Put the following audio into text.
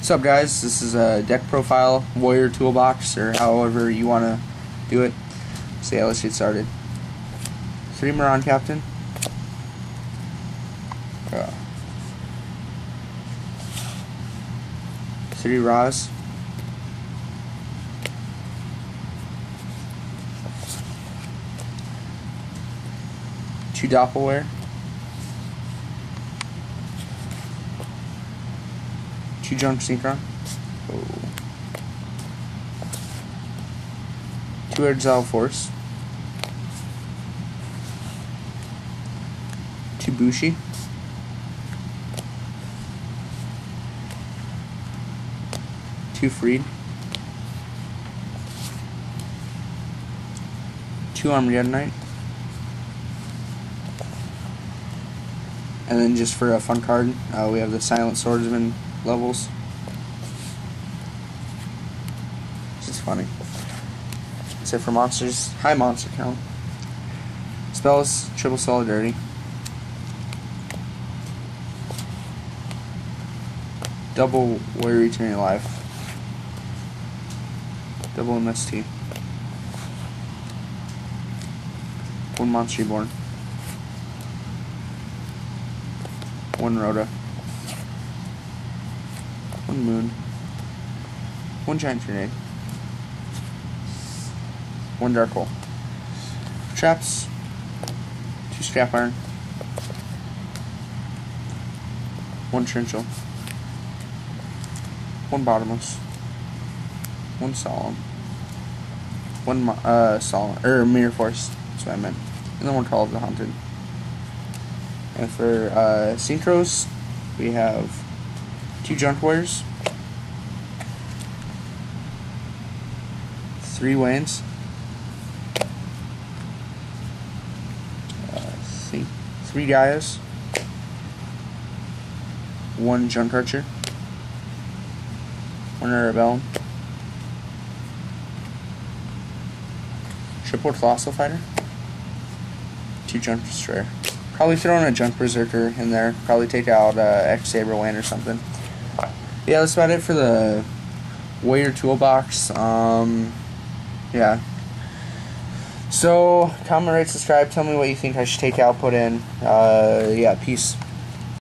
What's up, guys? This is a deck profile warrior toolbox, or however you want to do it. So yeah, let's get started. 3 Moran Captain. 3 Raz. 2 Doppelware. 2 Junk Synchron. 2 Exile Force. 2 Bushi. 2 Freed. 2 Armored Knight. And then just for a fun card, we have the Silent Swordsman levels. This is funny. That's it for monsters. High monster count. Spells, triple Solidarity. Double Warrior Eternally Alive. Double MST. 1 Monster Reborn. 1 Rhoda. 1 Moon. 1 Giant Grenade. 1 Dark Hole. Traps. 2 Scrap Iron. 1 Trenchel. 1 Bottomless. 1 Solemn. 1 Solemn, Mirror Force, that's what I meant. And then 1 Call of the Haunted. And for synchros, we have 2 Junk Warriors, 3 Waynes, 3 Gaias, 1 Junk Archer, 1 Rebel, triple Colossal Fighter, 2 Junk Destroyer. Probably throw in a Junk Berserker in there. Probably take out X-Saber Wayne or something. Yeah, that's about it for the Warrior Toolbox. Yeah. So, comment, rate, subscribe. Tell me what you think I should take out, put in. Yeah, peace.